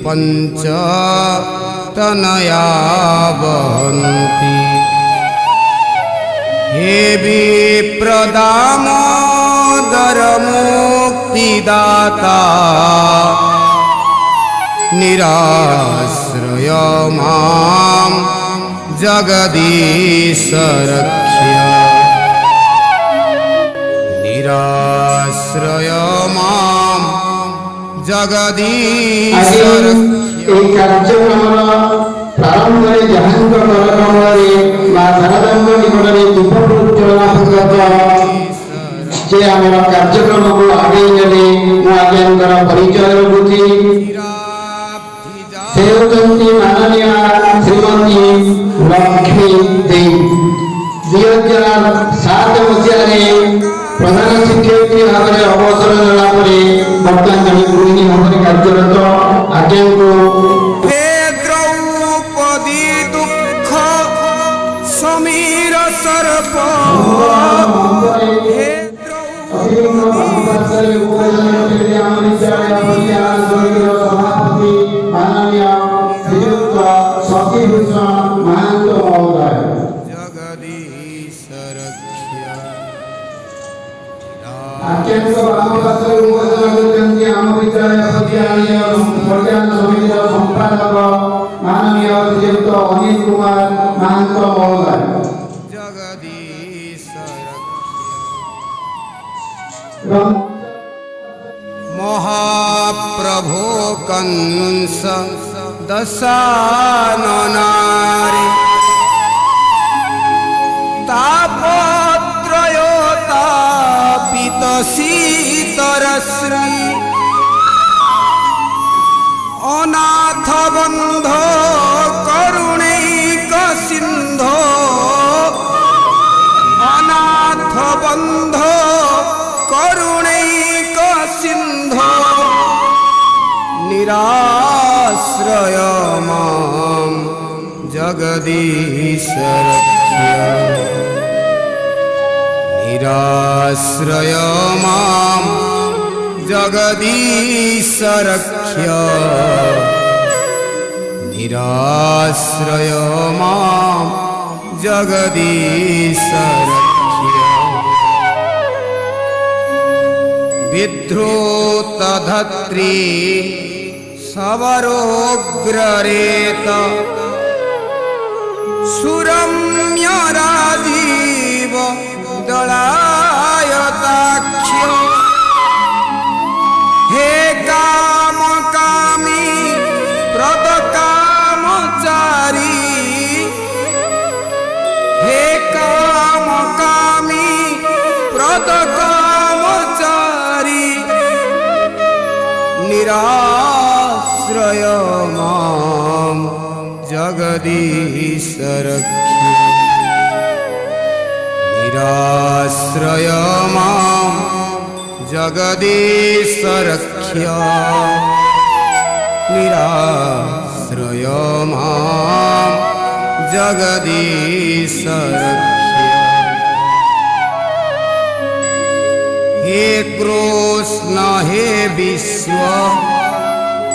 पंच तनया वहन्ति हे विप्रदामोदर मुक्तिदाता निराश्रय मां जगदीश रक्ष्य निराश्रय मां जगदीश कार्यक्रम प्रारंभ जहां निकट दीप प्रज्वलना जे आम कार्यक्रम को आगे ने मुझे परिचय रखुची से होती माननीय श्रीमती लक्ष्मी देव 2007 मसीह प्रधान शिक्षयित्री भाव में अवसर नेला बर्तमान जन गृहिणी भाव में कार्यरत आज्ञा को द्रौपदी दुख समीर सर्प माननीय श्रीयुक्त अनिल कुमार महंत महोदय महाप्रभो कंस दशाननारि तापत्रयोतापित शीतरश्री अनाथ बंधो करुणैक सिंधो अनाथ बंधो करुणैक सिंधो निराश्रय मां जगदीश रक्ष्य निराश्रय मां जगदीश रक्ष्य निराश्रय मां जगदीश रक्ष्य विधृतधत्री सवरोग्ररेत सुरम्यराजीव दलायताक्ष्य हे कामकामी प्रदकामचारी हे कामकामी प्रदकामचारी निराश्रय मां जगदीश रक्ष्य निराश्रय मां जगदीश रक्ष्य निराश्रय मां जगदीश रक्ष्य हे कृष्ण हे विश्व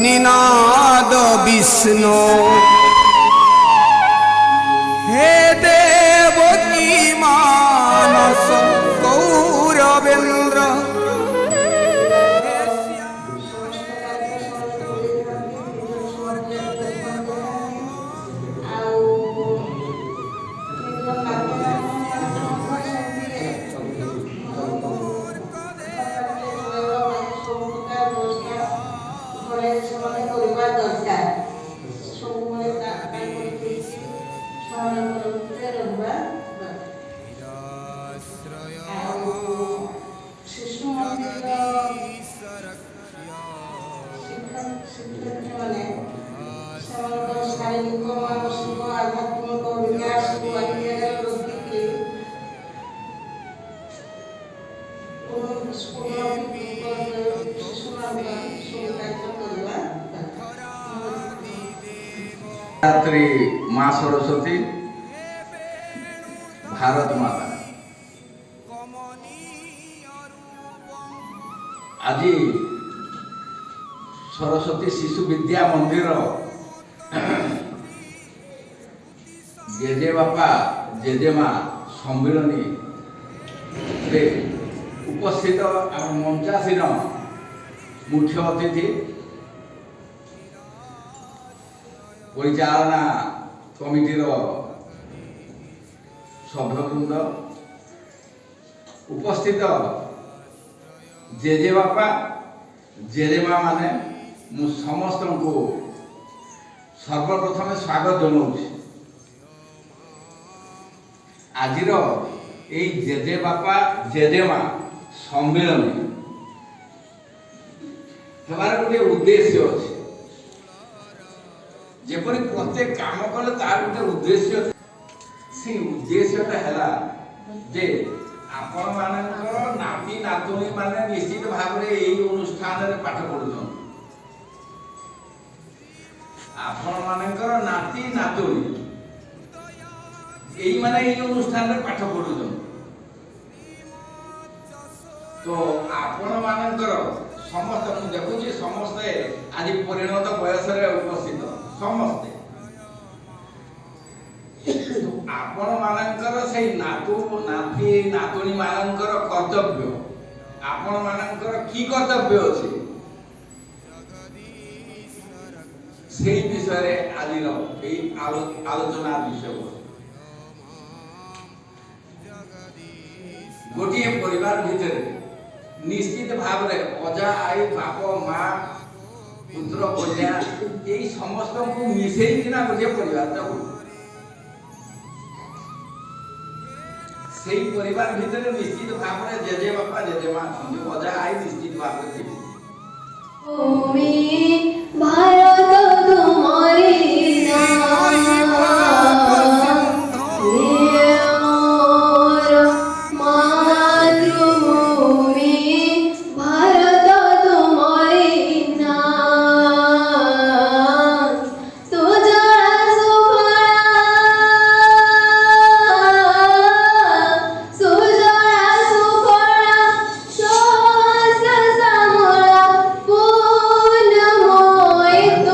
निनाद विष्णु हे देवकी मानस गौरवेन्द्र रात्रि माँ सरस्वती भारत माता आज सरस्वती शिशु विद्या मंदिर जेजे बापा जेजेमा सम्मिलनी उपस्थित मंचासीन मुख्य अतिथि परिचालना कमिटीर सभ्यवृंद उपस्थित जेजे बापा जेजेमा माने मु समस्त को सर्वप्रथम स्वागत जनाऊँ। आजिर यही जेजे बापा जेजेमा सम्मेलन हमार गोटे उद्देश्य अच्छे जेपरी प्रत्येक काम कले तार गोटे उद्देश्य से उद्देश्यटा है जे आपण मानकर नाती नातुणी माने निश्चित भाव में यही अनुष्ठान रे पाठ पढ़ुछन आपण मानकर नाती नातुणी यही माने यही अनुष्ठान रे पाठ पढ़ुछन तो आपण मानकर समस्त मु देखुची समस्ते आज परिणत बयस रे उपस्थित समस्ते आपण मानकर से नातू नाती नातुणी मानकर कर्तव्य आपण मानकर की कर्तव्य अछि से विषय रे आदिर ए आलोचना विषय गोटे परिवार भितर निश्चित भाव रे अजा आई बाप माँ पुत्र कन्या यही समस्त को मिसई किना गोटे परिवार से परिवार भितर निश्चित भाव में जेजे बापा जेजे माँ अजा आई निश्चित भाव में भारत तुम्हारी तो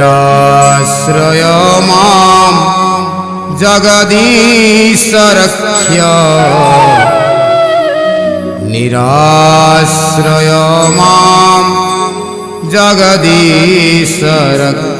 निराश्रय मां जगदीश रक्ष निराश्रय मां जगदीश रक्ष